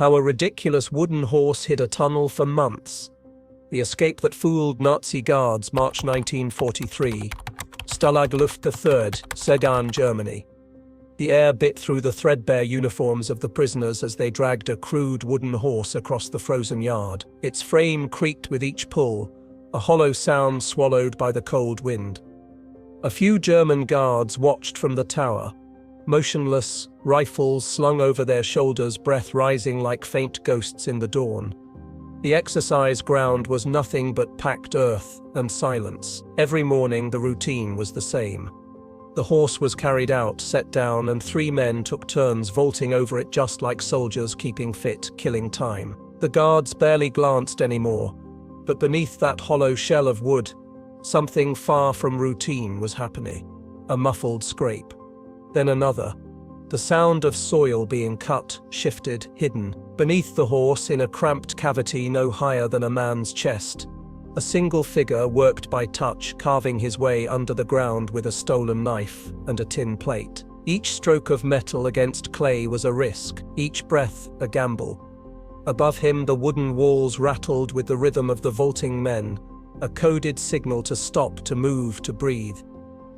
How a ridiculous wooden horse hid a tunnel for months. The escape that fooled Nazi guards, March 1943. Stalag Luft III, Sedan, Germany. The air bit through the threadbare uniforms of the prisoners as they dragged a crude wooden horse across the frozen yard. Its frame creaked with each pull, a hollow sound swallowed by the cold wind. A few German guards watched from the tower, motionless, rifles slung over their shoulders, breath rising like faint ghosts in the dawn. The exercise ground was nothing but packed earth and silence. Every morning the routine was the same. The horse was carried out, set down, and 3 men took turns vaulting over it just like soldiers, keeping fit, killing time. The guards barely glanced anymore, but beneath that hollow shell of wood, something far from routine was happening. A muffled scrape. Then another. The sound of soil being cut, shifted, hidden. Beneath the horse, in a cramped cavity no higher than a man's chest, a single figure worked by touch, carving his way under the ground with a stolen knife and a tin plate. Each stroke of metal against clay was a risk, each breath a gamble. Above him the wooden walls rattled with the rhythm of the vaulting men, a coded signal to stop, to move, to breathe.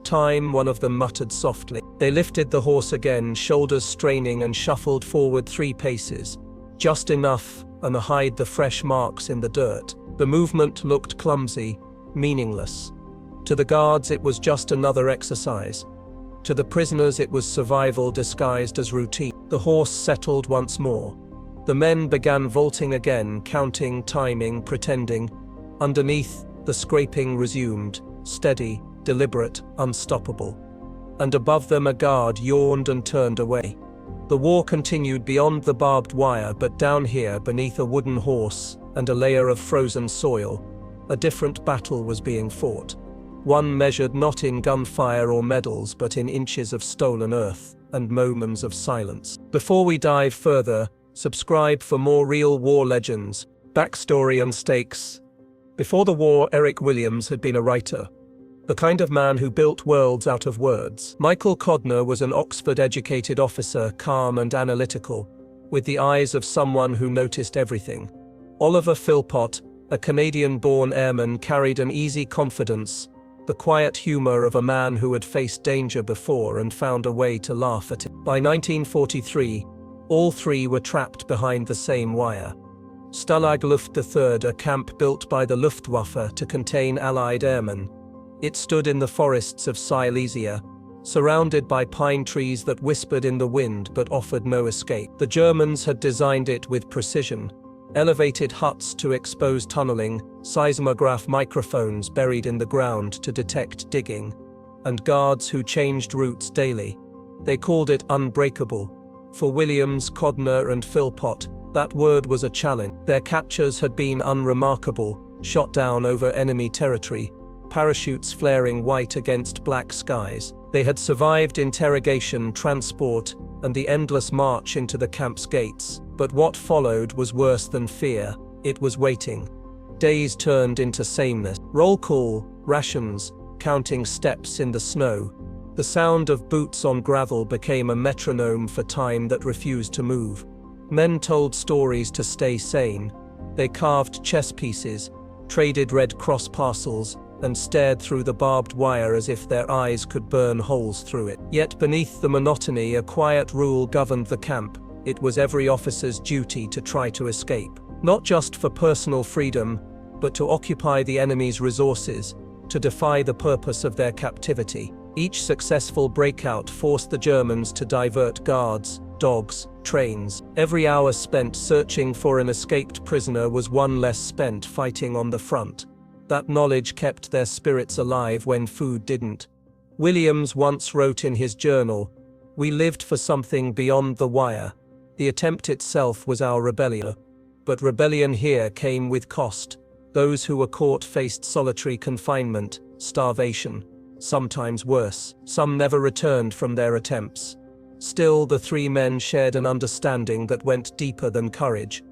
Time, one of them muttered softly. They lifted the horse again, shoulders straining, and shuffled forward 3 paces. Just enough to hide the fresh marks in the dirt. The movement looked clumsy, meaningless. To the guards it was just another exercise. To the prisoners it was survival disguised as routine. The horse settled once more. The men began vaulting again, counting, timing, pretending. Underneath, the scraping resumed, steady, deliberate, unstoppable. And above them a guard yawned and turned away. The war continued beyond the barbed wire, but down here, beneath a wooden horse and a layer of frozen soil, a different battle was being fought. One measured not in gunfire or medals, but in inches of stolen earth and moments of silence. Before we dive further, subscribe for more real war legends, backstory and stakes. Before the war, Eric Williams had been a writer. The kind of man who built worlds out of words. Michael Codner was an Oxford-educated officer, calm and analytical, with the eyes of someone who noticed everything. Oliver Philpot, a Canadian-born airman, carried an easy confidence, the quiet humor of a man who had faced danger before and found a way to laugh at it. By 1943, all 3 were trapped behind the same wire. Stalag Luft III, a camp built by the Luftwaffe to contain Allied airmen. It stood in the forests of Silesia, surrounded by pine trees that whispered in the wind but offered no escape. The Germans had designed it with precision. Elevated huts to expose tunneling, seismograph microphones buried in the ground to detect digging, and guards who changed routes daily. They called it unbreakable. For Williams, Codner and Philpot, that word was a challenge. Their captures had been unremarkable, shot down over enemy territory, parachutes flaring white against black skies. They had survived interrogation, transport, and the endless march into the camp's gates. But what followed was worse than fear. It was waiting. Days turned into sameness. Roll call, rations, counting steps in the snow. The sound of boots on gravel became a metronome for time that refused to move. Men told stories to stay sane. They carved chess pieces, traded Red Cross parcels, and stared through the barbed wire as if their eyes could burn holes through it. Yet beneath the monotony, a quiet rule governed the camp. It was every officer's duty to try to escape, not just for personal freedom, but to occupy the enemy's resources, to defy the purpose of their captivity. Each successful breakout forced the Germans to divert guards, dogs, trains. Every hour spent searching for an escaped prisoner was one less spent fighting on the front. That knowledge kept their spirits alive when food didn't. Williams once wrote in his journal, "We lived for something beyond the wire. The attempt itself was our rebellion. But rebellion here came with cost. Those who were caught faced solitary confinement, starvation, sometimes worse. Some never returned from their attempts. Still, the 3 men shared an understanding that went deeper than courage.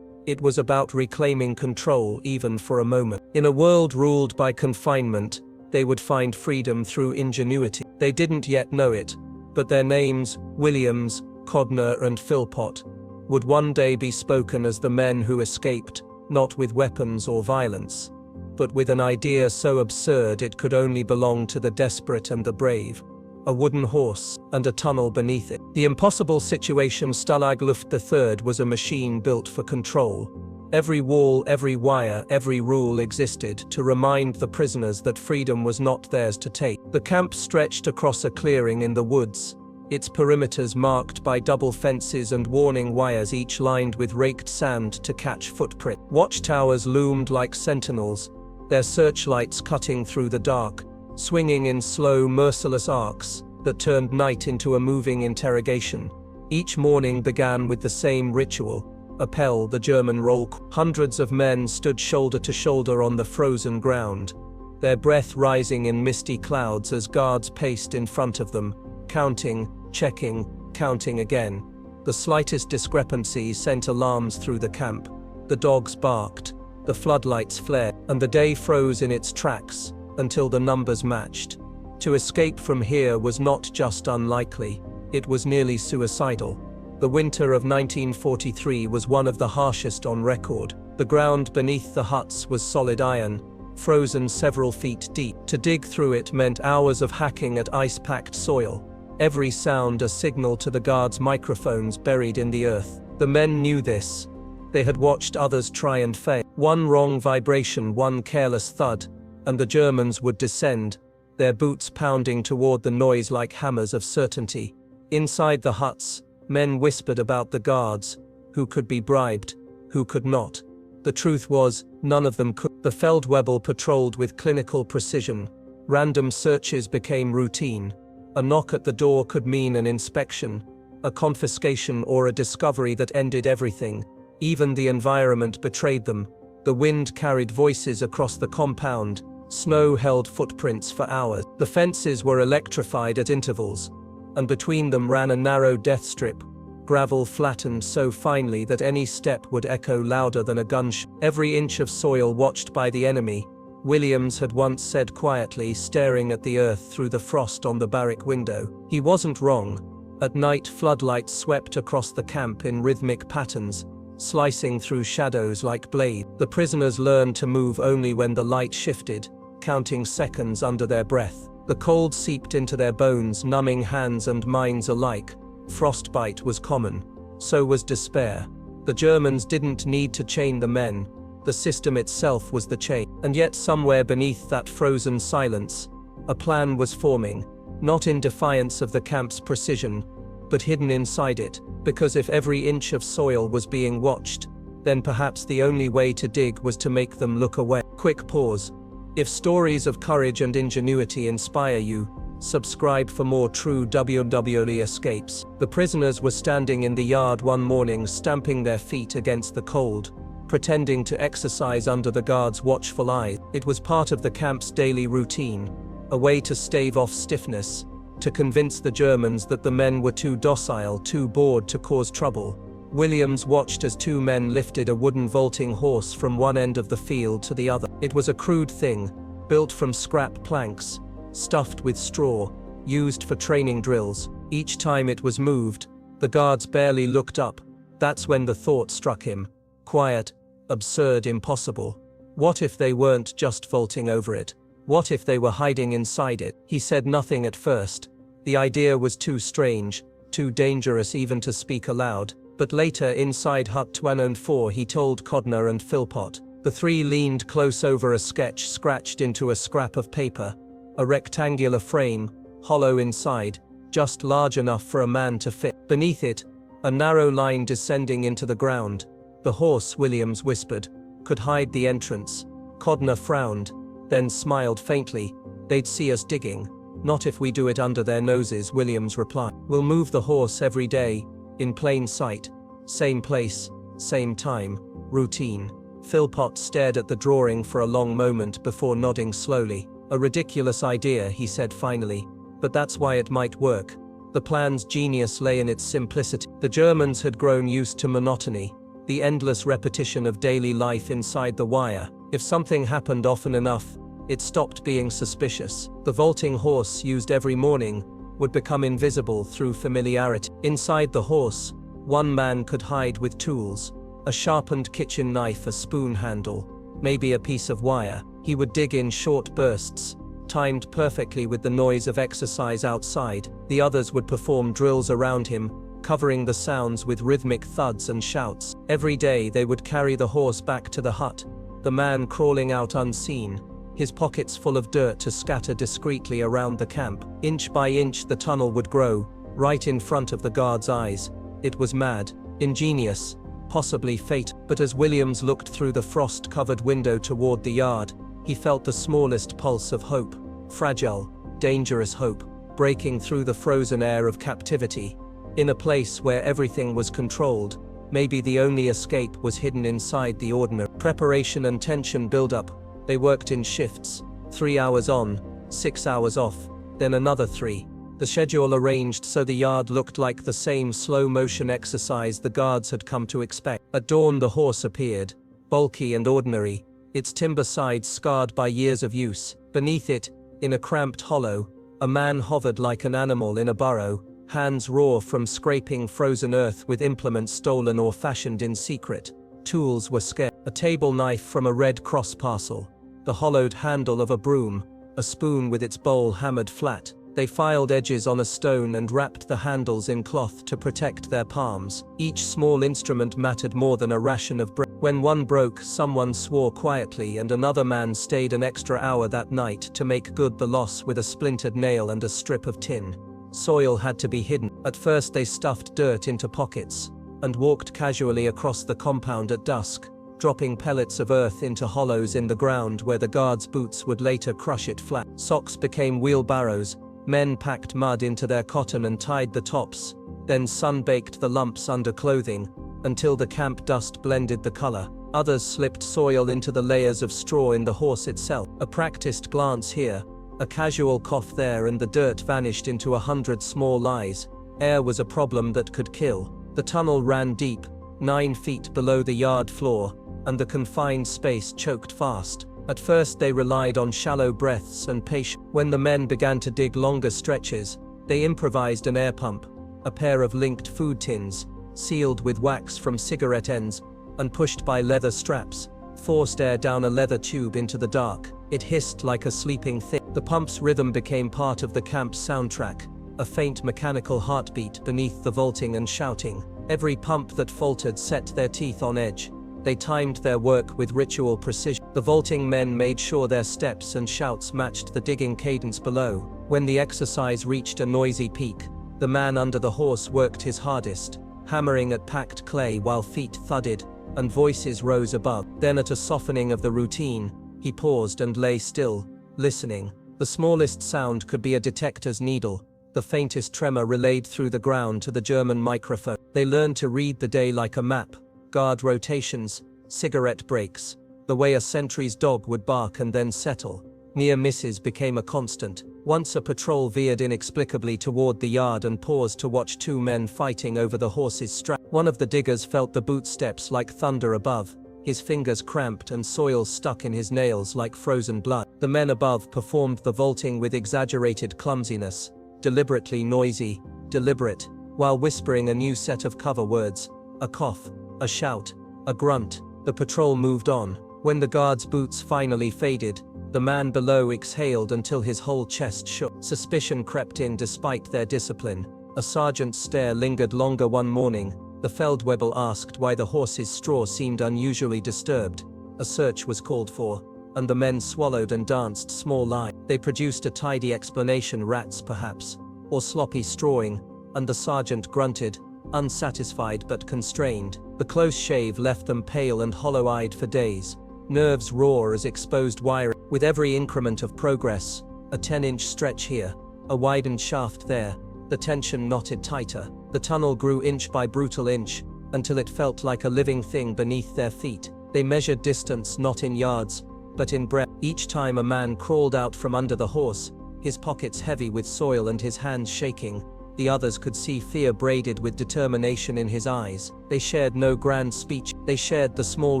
It was about reclaiming control, even for a moment. In a world ruled by confinement, they would find freedom through ingenuity. They didn't yet know it, but their names, Williams, Codner and Philpot, would one day be spoken as the men who escaped, not with weapons or violence, but with an idea so absurd it could only belong to the desperate and the brave. A wooden horse, and a tunnel beneath it. The impossible situation. Stalag Luft III was a machine built for control. Every wall, every wire, every rule existed to remind the prisoners that freedom was not theirs to take. The camp stretched across a clearing in the woods, its perimeters marked by double fences and warning wires, each lined with raked sand to catch footprints. Watchtowers loomed like sentinels, their searchlights cutting through the dark, swinging in slow, merciless arcs that turned night into a moving interrogation. Each morning began with the same ritual: Appell, the German roll call. Hundreds of men stood shoulder to shoulder on the frozen ground, their breath rising in misty clouds as guards paced in front of them, counting, checking, counting again. The slightest discrepancy sent alarms through the camp. The dogs barked, the floodlights flared, and the day froze in its tracks until the numbers matched. To escape from here was not just unlikely, it was nearly suicidal. The winter of 1943 was one of the harshest on record. The ground beneath the huts was solid iron, frozen several feet deep. To dig through it meant hours of hacking at ice-packed soil, every sound a signal to the guards' microphones buried in the earth. The men knew this. They had watched others try and fail. One wrong vibration, one careless thud, and the Germans would descend, their boots pounding toward the noise like hammers of certainty. Inside the huts, men whispered about the guards, who could be bribed, who could not. The truth was, none of them could. The Feldwebel patrolled with clinical precision. Random searches became routine. A knock at the door could mean an inspection, a confiscation, or a discovery that ended everything. Even the environment betrayed them. The wind carried voices across the compound. Snow held footprints for hours. The fences were electrified at intervals, and between them ran a narrow death strip, gravel flattened so finely that any step would echo louder than a gunshot. Every inch of soil watched by the enemy, Williams had once said quietly, staring at the earth through the frost on the barrack window. He wasn't wrong. At night, floodlights swept across the camp in rhythmic patterns, slicing through shadows like blades. The prisoners learned to move only when the light shifted, counting seconds under their breath. The cold seeped into their bones, numbing hands and minds alike. Frostbite was common. So was despair. The Germans didn't need to chain the men. The system itself was the chain. And yet somewhere beneath that frozen silence, a plan was forming, not in defiance of the camp's precision, but hidden inside it, because if every inch of soil was being watched, then perhaps the only way to dig was to make them look away. Quick pause. If stories of courage and ingenuity inspire you, subscribe for more true WWII escapes. The prisoners were standing in the yard one morning, stamping their feet against the cold, pretending to exercise under the guards' watchful eyes. It was part of the camp's daily routine, a way to stave off stiffness, to convince the Germans that the men were too docile, too bored to cause trouble. Williams watched as two men lifted a wooden vaulting horse from one end of the field to the other. It was a crude thing, built from scrap planks, stuffed with straw, used for training drills. Each time it was moved, the guards barely looked up. That's when the thought struck him. Quiet, absurd, impossible. What if they weren't just vaulting over it? What if they were hiding inside it? He said nothing at first. The idea was too strange, too dangerous even to speak aloud. But later, inside Hut 204, he told Codner and Philpot. The three leaned close over a sketch scratched into a scrap of paper. A rectangular frame, hollow inside, just large enough for a man to fit. Beneath it, a narrow line descending into the ground. The horse, Williams whispered, could hide the entrance. Codner frowned, then smiled faintly. They'd see us digging. Not if we do it under their noses, Williams replied. We'll move the horse every day, in plain sight. Same place, same time, routine. Philpot stared at the drawing for a long moment before nodding slowly. A ridiculous idea, he said finally, but that's why it might work. The plan's genius lay in its simplicity. The Germans had grown used to monotony, the endless repetition of daily life inside the wire. If something happened often enough, it stopped being suspicious. The vaulting horse, used every morning, would become invisible through familiarity. Inside the horse, One man could hide with tools, a sharpened kitchen knife, a spoon handle, maybe a piece of wire. He would dig in short bursts, timed perfectly with the noise of exercise outside. The others would perform drills around him, covering the sounds with rhythmic thuds and shouts. Every day they would carry the horse back to the hut, the man crawling out unseen, his pockets full of dirt to scatter discreetly around the camp. Inch by inch the tunnel would grow, right in front of the guard's eyes. It was mad, ingenious, possibly fate, but as Williams looked through the frost-covered window toward the yard, he felt the smallest pulse of hope, fragile, dangerous hope, breaking through the frozen air of captivity. In a place where everything was controlled, maybe the only escape was hidden inside the ordinary. Preparation and tension build up. They worked in shifts, 3 hours on, 6 hours off, then another 3. The schedule arranged so the yard looked like the same slow-motion exercise the guards had come to expect. At dawn the horse appeared, bulky and ordinary, its timber sides scarred by years of use. Beneath it, in a cramped hollow, a man hovered like an animal in a burrow, hands raw from scraping frozen earth with implements stolen or fashioned in secret. Tools were scarce. A table knife from a Red Cross parcel, the hollowed handle of a broom, a spoon with its bowl hammered flat. They filed edges on a stone and wrapped the handles in cloth to protect their palms. Each small instrument mattered more than a ration of bread. When one broke, someone swore quietly and another man stayed an extra hour that night to make good the loss with a splintered nail and a strip of tin. Soil had to be hidden. At first they stuffed dirt into pockets and walked casually across the compound at dusk, dropping pellets of earth into hollows in the ground where the guards' boots would later crush it flat. Socks became wheelbarrows. Men packed mud into their cotton and tied the tops, then sun-baked the lumps under clothing, until the camp dust blended the color. Others slipped soil into the layers of straw in the horse itself. A practiced glance here, a casual cough there, and the dirt vanished into 100 small lies. Air was a problem that could kill. The tunnel ran deep, 9 feet below the yard floor, and the confined space choked fast. At first they relied on shallow breaths and patience. When the men began to dig longer stretches, they improvised an air pump, a pair of linked food tins, sealed with wax from cigarette ends, and pushed by leather straps, forced air down a leather tube into the dark. It hissed like a sleeping thing. The pump's rhythm became part of the camp's soundtrack, a faint mechanical heartbeat beneath the vaulting and shouting. Every pump that faltered set their teeth on edge. They timed their work with ritual precision. The vaulting men made sure their steps and shouts matched the digging cadence below. When the exercise reached a noisy peak, the man under the horse worked his hardest, hammering at packed clay while feet thudded and voices rose above. Then at a softening of the routine, he paused and lay still, listening. The smallest sound could be a detector's needle, the faintest tremor relayed through the ground to the German microphone. They learned to read the day like a map. Guard rotations, cigarette breaks, the way a sentry's dog would bark and then settle. Near misses became a constant. Once a patrol veered inexplicably toward the yard and paused to watch 2 men fighting over the horse's strap. One of the diggers felt the boot steps like thunder above, his fingers cramped and soil stuck in his nails like frozen blood. The men above performed the vaulting with exaggerated clumsiness, deliberately noisy, deliberate, while whispering a new set of cover words, a cough, a shout, a grunt. The patrol moved on. When the guard's boots finally faded, the man below exhaled until his whole chest shook. Suspicion crept in despite their discipline. A sergeant's stare lingered longer one morning. The Feldwebel asked why the horse's straw seemed unusually disturbed. A search was called for, and the men swallowed and danced small lies. They produced a tidy explanation, rats perhaps, or sloppy strawing, and the sergeant grunted, unsatisfied but constrained. The close shave left them pale and hollow-eyed for days, nerves raw as exposed wire. With every increment of progress, a 10-inch stretch here, a widened shaft there, the tension knotted tighter. The tunnel grew inch by brutal inch, until it felt like a living thing beneath their feet. They measured distance not in yards, but in breadth. Each time a man crawled out from under the horse, his pockets heavy with soil and his hands shaking, the others could see fear braided with determination in his eyes. They shared no grand speech. They shared the small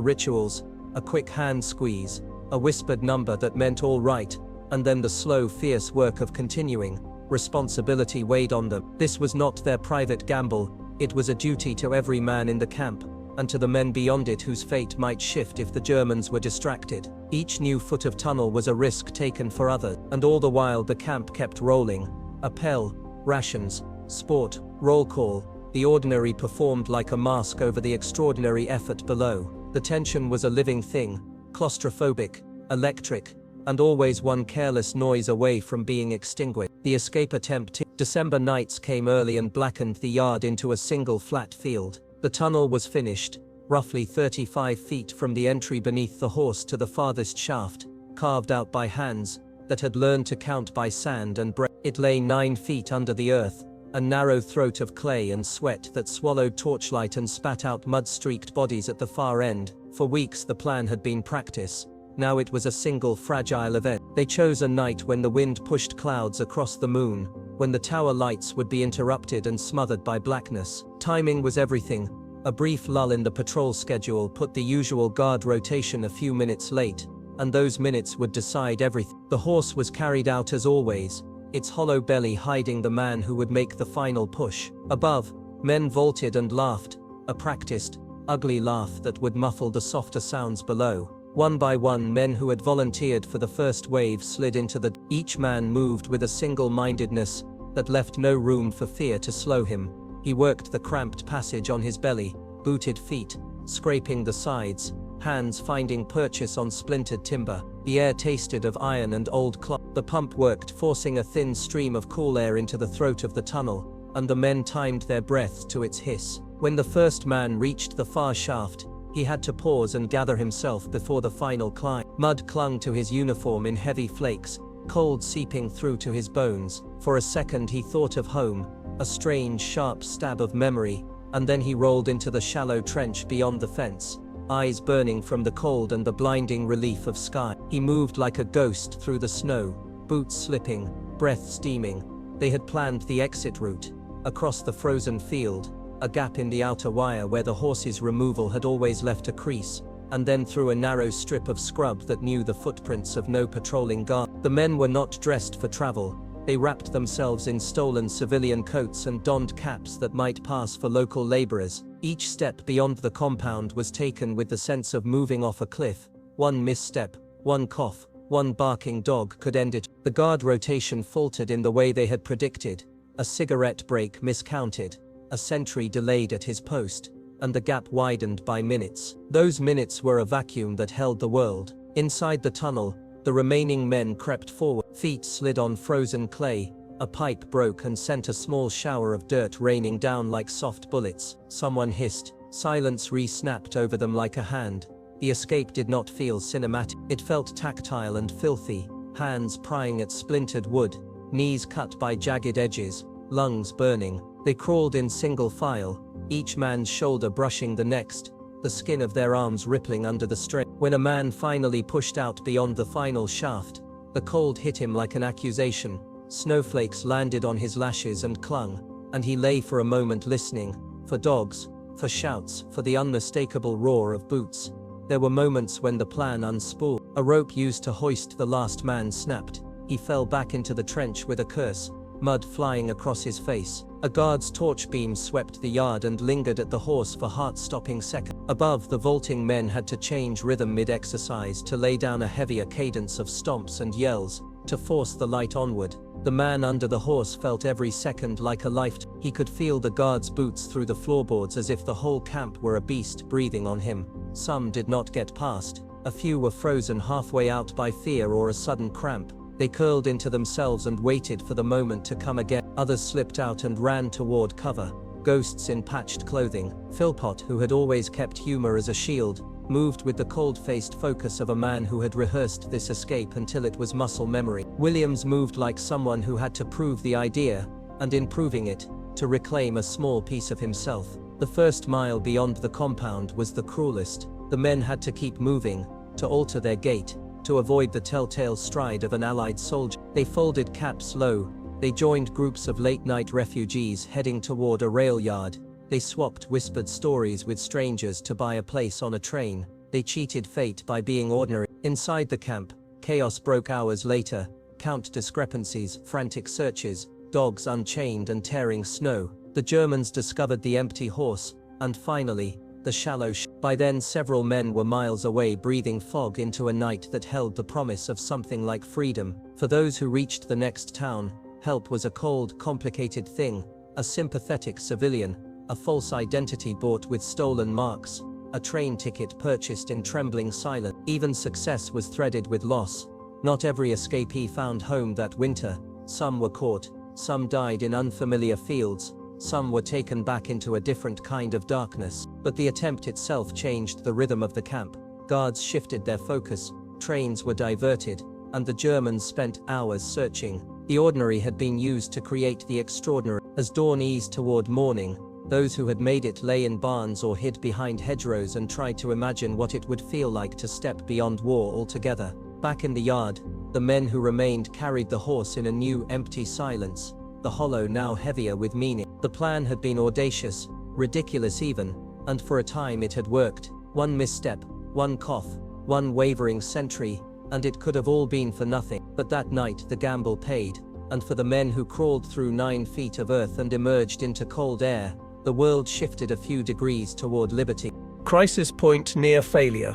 rituals, a quick hand squeeze, a whispered number that meant all right, and then the slow, fierce work of continuing. Responsibility weighed on them. This was not their private gamble, It was a duty to every man in the camp, and to the men beyond it whose fate might shift if the Germans were distracted. Each new foot of tunnel was a risk taken for others, and all the while the camp kept rolling. Appel, rations, sport, roll call, the ordinary performed like a mask over the extraordinary effort below. The tension was a living thing, claustrophobic, electric, and always one careless noise away from being extinguished. The escape attempt. December nights came early and blackened the yard into a single flat field. The tunnel was finished, roughly 35 feet from the entry beneath the horse to the farthest shaft, carved out by hands that had learned to count by sand and breath. It lay 9 feet under the earth, a narrow throat of clay and sweat that swallowed torchlight and spat out mud-streaked bodies at the far end. For weeks the plan had been practice. Now it was a single fragile event. They chose a night when the wind pushed clouds across the moon, when the tower lights would be interrupted and smothered by blackness. Timing was everything. A brief lull in the patrol schedule put the usual guard rotation a few minutes late, and those minutes would decide everything. The horse was carried out as always, its hollow belly hiding the man who would make the final push. Above, men vaulted and laughed, a practiced, ugly laugh that would muffle the softer sounds below. One by one, men who had volunteered for the first wave slid into the. Each man moved with a single-mindedness that left no room for fear to slow him. He worked the cramped passage on his belly, booted feet, scraping the sides, hands finding purchase on splintered timber. The air tasted of iron and old cloth. The pump worked, forcing a thin stream of cool air into the throat of the tunnel, and the men timed their breaths to its hiss. When the first man reached the far shaft, he had to pause and gather himself before the final climb. Mud clung to his uniform in heavy flakes, cold seeping through to his bones. For a second he thought of home, a strange sharp stab of memory, and then he rolled into the shallow trench beyond the fence, eyes burning from the cold and the blinding relief of sky. He moved like a ghost through the snow, boots slipping, breath steaming. They had planned the exit route, across the frozen field, a gap in the outer wire where the horse's removal had always left a crease, and then through a narrow strip of scrub that knew the footprints of no patrolling guard. The men were not dressed for travel. They wrapped themselves in stolen civilian coats and donned caps that might pass for local laborers. Each step beyond the compound was taken with the sense of moving off a cliff. One misstep, one cough, one barking dog could end it. The guard rotation faltered in the way they had predicted. A cigarette break miscounted, a sentry delayed at his post, and the gap widened by minutes. Those minutes were a vacuum that held the world. Inside the tunnel, the remaining men crept forward. Feet slid on frozen clay, a pipe broke and sent a small shower of dirt raining down like soft bullets. Someone hissed. Silence re-snapped over them like a hand. The escape did not feel cinematic. It felt tactile and filthy, hands prying at splintered wood, knees cut by jagged edges, lungs burning. They crawled in single file, each man's shoulder brushing the next, the skin of their arms rippling under the strain. When a man finally pushed out beyond the final shaft, the cold hit him like an accusation. Snowflakes landed on his lashes and clung, and he lay for a moment listening, for dogs, for shouts, for the unmistakable roar of boots. There were moments when the plan unspooled. A rope used to hoist the last man snapped. He fell back into the trench with a curse, mud flying across his face. A guard's torch beam swept the yard and lingered at the horse for heart-stopping seconds. Above, the vaulting men had to change rhythm mid-exercise, to lay down a heavier cadence of stomps and yells, to force the light onward. The man under the horse felt every second like a lifetime. He could feel the guard's boots through the floorboards as if the whole camp were a beast breathing on him. Some did not get past. A few were frozen halfway out by fear or a sudden cramp. They curled into themselves and waited for the moment to come again. Others slipped out and ran toward cover, ghosts in patched clothing. Philpot, who had always kept humor as a shield, moved with the cold-faced focus of a man who had rehearsed this escape until it was muscle memory. Williams moved like someone who had to prove the idea, and in proving it, to reclaim a small piece of himself. The first mile beyond the compound was the cruelest. The men had to keep moving, to alter their gait, to avoid the telltale stride of an Allied soldier. They folded caps low. They joined groups of late-night refugees heading toward a rail yard. They swapped whispered stories with strangers to buy a place on a train. They cheated fate by being ordinary. Inside the camp, chaos broke hours later. Count discrepancies, frantic searches, dogs unchained and tearing snow. The Germans discovered the empty horse, and finally, the shallow By then several men were miles away breathing fog into a night that held the promise of something like freedom. For those who reached the next town, help was a cold, complicated thing, a sympathetic civilian, a false identity bought with stolen marks, a train ticket purchased in trembling silence. Even success was threaded with loss. Not every escapee found home that winter. Some were caught, some died in unfamiliar fields, some were taken back into a different kind of darkness. But the attempt itself changed the rhythm of the camp. Guards shifted their focus, trains were diverted, and the Germans spent hours searching. The ordinary had been used to create the extraordinary. As dawn eased toward morning, those who had made it lay in barns or hid behind hedgerows and tried to imagine what it would feel like to step beyond war altogether. Back in the yard, the men who remained carried the horse in a new, empty silence, the hollow now heavier with meaning. The plan had been audacious, ridiculous even, and for a time it had worked. One misstep, one cough, one wavering sentry, and it could have all been for nothing. But that night the gamble paid, and for the men who crawled through 9 feet of earth and emerged into cold air, the world shifted a few degrees toward liberty. Crisis point near failure.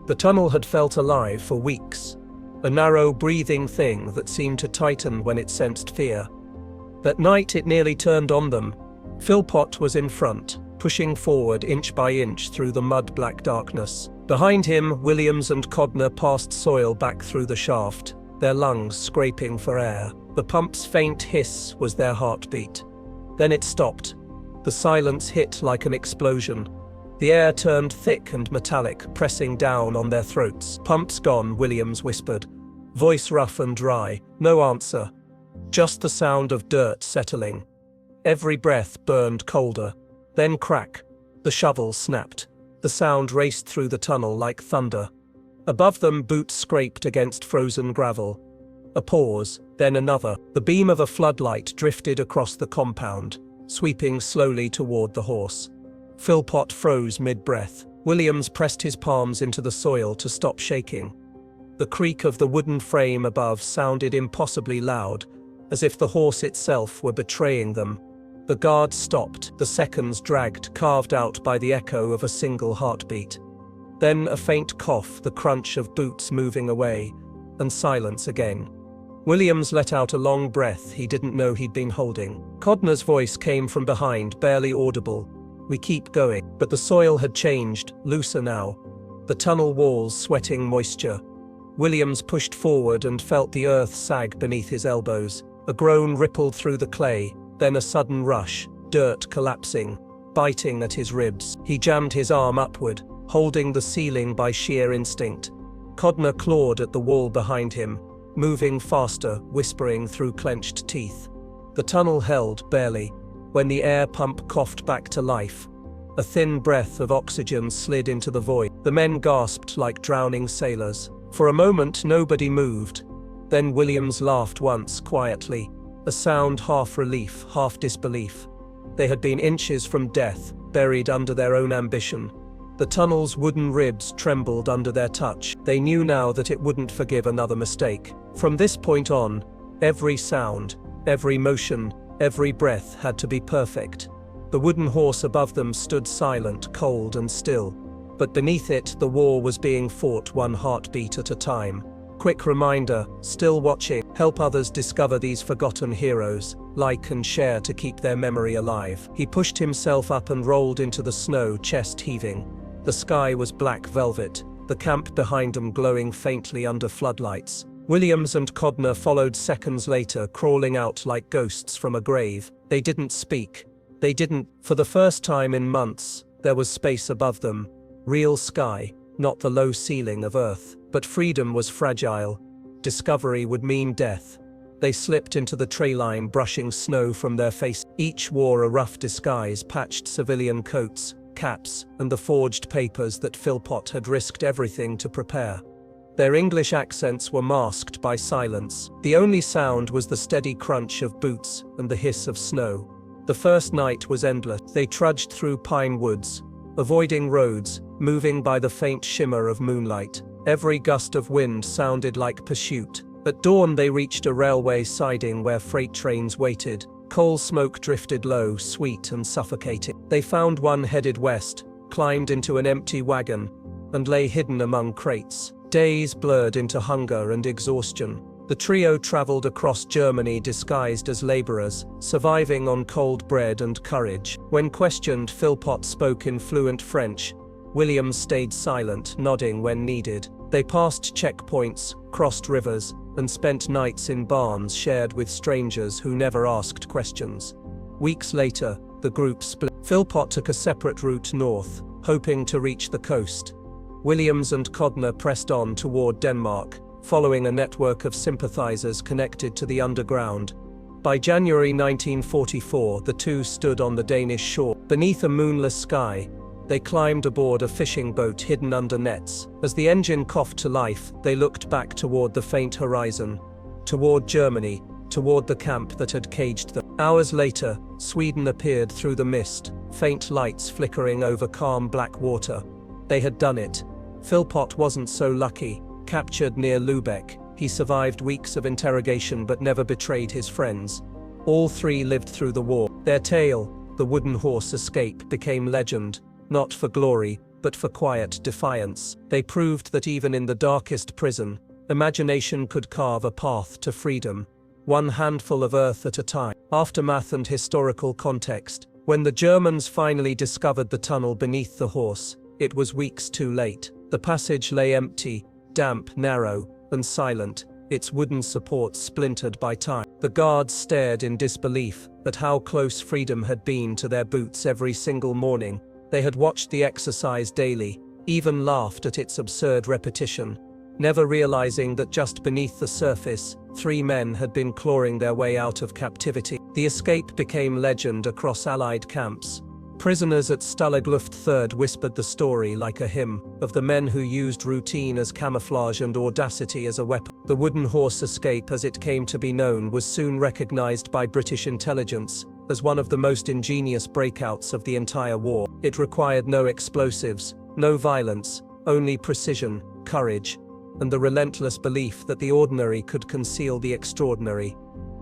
The tunnel had felt alive for weeks. A narrow, breathing thing that seemed to tighten when it sensed fear. That night it nearly turned on them. Philpot was in front, pushing forward inch by inch through the mud-black darkness. Behind him, Williams and Codner passed soil back through the shaft, their lungs scraping for air. The pump's faint hiss was their heartbeat. Then it stopped. The silence hit like an explosion. The air turned thick and metallic, pressing down on their throats. "Pump's gone," Williams whispered, voice rough and dry. No answer. Just the sound of dirt settling. Every breath burned colder. Then crack. The shovel snapped. The sound raced through the tunnel like thunder. Above them, boots scraped against frozen gravel. A pause, then another. The beam of a floodlight drifted across the compound, sweeping slowly toward the horse. Philpot froze mid-breath. Williams pressed his palms into the soil to stop shaking. The creak of the wooden frame above sounded impossibly loud, as if the horse itself were betraying them. The guard stopped, the seconds dragged, carved out by the echo of a single heartbeat. Then a faint cough, the crunch of boots moving away, and silence again. Williams let out a long breath he didn't know he'd been holding. Codner's voice came from behind, barely audible. "We keep going." But the soil had changed, looser now. The tunnel walls sweating moisture. Williams pushed forward and felt the earth sag beneath his elbows. A groan rippled through the clay, then a sudden rush, dirt collapsing, biting at his ribs. He jammed his arm upward, holding the ceiling by sheer instinct. Codner clawed at the wall behind him, moving faster, whispering through clenched teeth. The tunnel held, barely, when the air pump coughed back to life. A thin breath of oxygen slid into the void. The men gasped like drowning sailors. For a moment nobody moved. Then Williams laughed once, quietly, a sound half relief, half disbelief. They had been inches from death, buried under their own ambition. The tunnel's wooden ribs trembled under their touch. They knew now that it wouldn't forgive another mistake. From this point on, every sound, every motion, every breath had to be perfect. The wooden horse above them stood silent, cold and still. But beneath it, the war was being fought one heartbeat at a time. Quick reminder, still watching. Help others discover these forgotten heroes. Like and share to keep their memory alive. He pushed himself up and rolled into the snow, chest heaving. The sky was black velvet, the camp behind them glowing faintly under floodlights. Williams and Codner followed seconds later, crawling out like ghosts from a grave. They didn't speak. They didn't. For the first time in months, there was space above them. Real sky, not the low ceiling of Earth. But freedom was fragile. Discovery would mean death. They slipped into the tray line, brushing snow from their face. Each wore a rough disguise, patched civilian coats, caps, and the forged papers that Philpot had risked everything to prepare. Their English accents were masked by silence. The only sound was the steady crunch of boots and the hiss of snow. The first night was endless. They trudged through pine woods, avoiding roads, moving by the faint shimmer of moonlight. Every gust of wind sounded like pursuit. At dawn they reached a railway siding where freight trains waited. Coal smoke drifted low, sweet and suffocating. They found one headed west, climbed into an empty wagon, and lay hidden among crates. Days blurred into hunger and exhaustion. The trio traveled across Germany disguised as laborers, surviving on cold bread and courage. When questioned, Philpot spoke in fluent French. Williams stayed silent, nodding when needed. They passed checkpoints, crossed rivers, and spent nights in barns shared with strangers who never asked questions. Weeks later, the group split. Philpot took a separate route north, hoping to reach the coast. Williams and Codner pressed on toward Denmark, following a network of sympathizers connected to the underground. By January 1944, the two stood on the Danish shore. Beneath a moonless sky, they climbed aboard a fishing boat hidden under nets. As the engine coughed to life, they looked back toward the faint horizon, toward Germany, toward the camp that had caged them. Hours later, Sweden appeared through the mist, faint lights flickering over calm black water. They had done it. Philpot wasn't so lucky. Captured near Lübeck, he survived weeks of interrogation but never betrayed his friends. All three lived through the war. Their tale, the wooden horse escape, became legend, not for glory, but for quiet defiance. They proved that even in the darkest prison, imagination could carve a path to freedom, one handful of earth at a time. Aftermath and historical context. When the Germans finally discovered the tunnel beneath the horse, it was weeks too late. The passage lay empty, damp, narrow, and silent, its wooden supports splintered by time. The guards stared in disbelief at how close freedom had been to their boots every single morning. They had watched the exercise daily, even laughed at its absurd repetition, never realizing that just beneath the surface, three men had been clawing their way out of captivity. The escape became legend across Allied camps. Prisoners at Stalag Luft III whispered the story like a hymn, of the men who used routine as camouflage and audacity as a weapon. The wooden horse escape, as it came to be known, was soon recognized by British intelligence as one of the most ingenious breakouts of the entire war. It required no explosives, no violence, only precision, courage, and the relentless belief that the ordinary could conceal the extraordinary.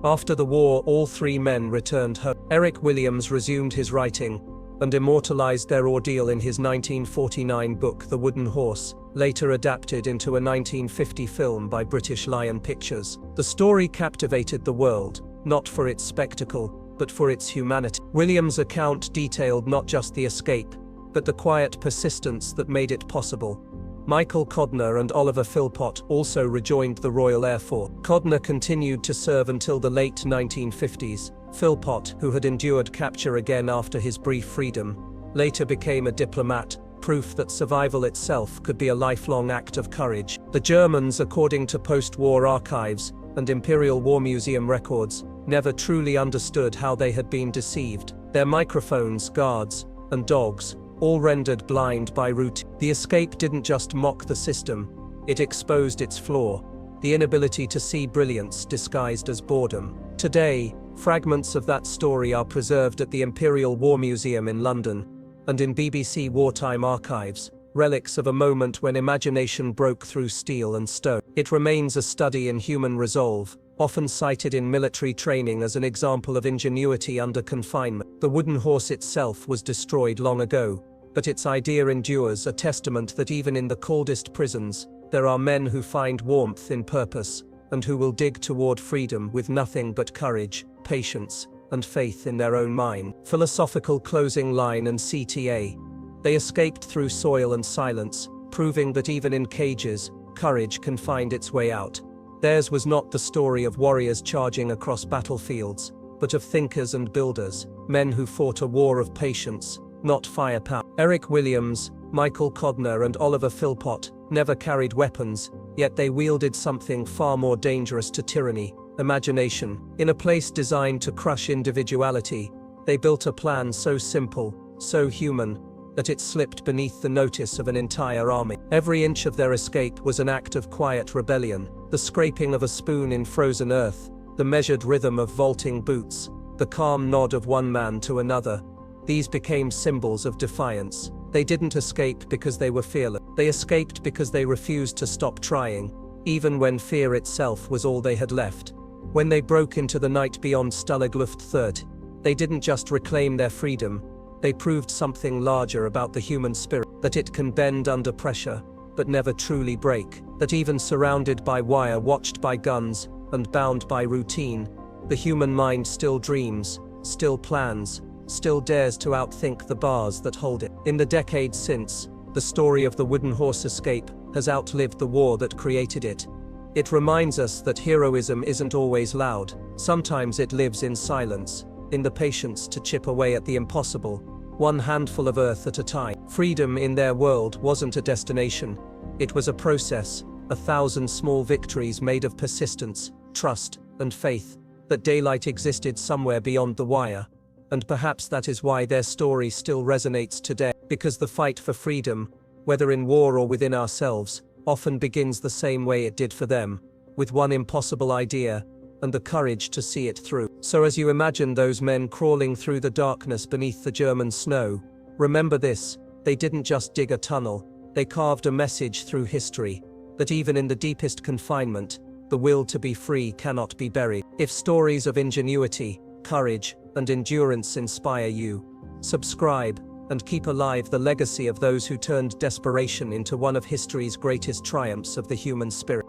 After the war, all three men returned home. Eric Williams resumed his writing and immortalized their ordeal in his 1949 book The Wooden Horse, later adapted into a 1950 film by British Lion Pictures. The story captivated the world, not for its spectacle, but for its humanity. Williams' account detailed not just the escape, but the quiet persistence that made it possible. Michael Codner and Oliver Philpot also rejoined the Royal Air Force. Codner continued to serve until the late 1950s. Philpot, who had endured capture again after his brief freedom, later became a diplomat, proof that survival itself could be a lifelong act of courage. The Germans, according to post-war archives and Imperial War Museum records, never truly understood how they had been deceived. Their microphones, guards, and dogs, all rendered blind by routine. The escape didn't just mock the system, it exposed its flaw, the inability to see brilliance disguised as boredom. Today, fragments of that story are preserved at the Imperial War Museum in London, and in BBC wartime archives, relics of a moment when imagination broke through steel and stone. It remains a study in human resolve, often cited in military training as an example of ingenuity under confinement. The wooden horse itself was destroyed long ago, but its idea endures, a testament that even in the coldest prisons, there are men who find warmth in purpose, and who will dig toward freedom with nothing but courage, patience, and faith in their own mind. Philosophical closing line and CTA. They escaped through soil and silence, proving that even in cages, courage can find its way out. Theirs was not the story of warriors charging across battlefields, but of thinkers and builders, men who fought a war of patience, not firepower. Eric Williams, Michael Codner, and Oliver Philpot never carried weapons, yet they wielded something far more dangerous to tyranny: imagination. In a place designed to crush individuality, they built a plan so simple, so human, that it slipped beneath the notice of an entire army. Every inch of their escape was an act of quiet rebellion, the scraping of a spoon in frozen earth, the measured rhythm of vaulting boots, the calm nod of one man to another. These became symbols of defiance. They didn't escape because they were fearless. They escaped because they refused to stop trying, even when fear itself was all they had left. When they broke into the night beyond Stalag Luft III, they didn't just reclaim their freedom, they proved something larger about the human spirit, that it can bend under pressure, but never truly break, that even surrounded by wire, watched by guns, and bound by routine, the human mind still dreams, still plans, still dares to outthink the bars that hold it. In the decades since, the story of the wooden horse escape has outlived the war that created it. It reminds us that heroism isn't always loud, sometimes it lives in silence, in the patience to chip away at the impossible, one handful of earth at a time. Freedom in their world wasn't a destination, it was a process, 1,000 small victories made of persistence, trust, and faith, that daylight existed somewhere beyond the wire. And perhaps that is why their story still resonates today, because the fight for freedom, whether in war or within ourselves, often begins the same way it did for them, with one impossible idea, and the courage to see it through. So as you imagine those men crawling through the darkness beneath the German snow, remember this: they didn't just dig a tunnel, they carved a message through history, that even in the deepest confinement, the will to be free cannot be buried. If stories of ingenuity, courage, and endurance inspire you, subscribe, and keep alive the legacy of those who turned desperation into one of history's greatest triumphs of the human spirit.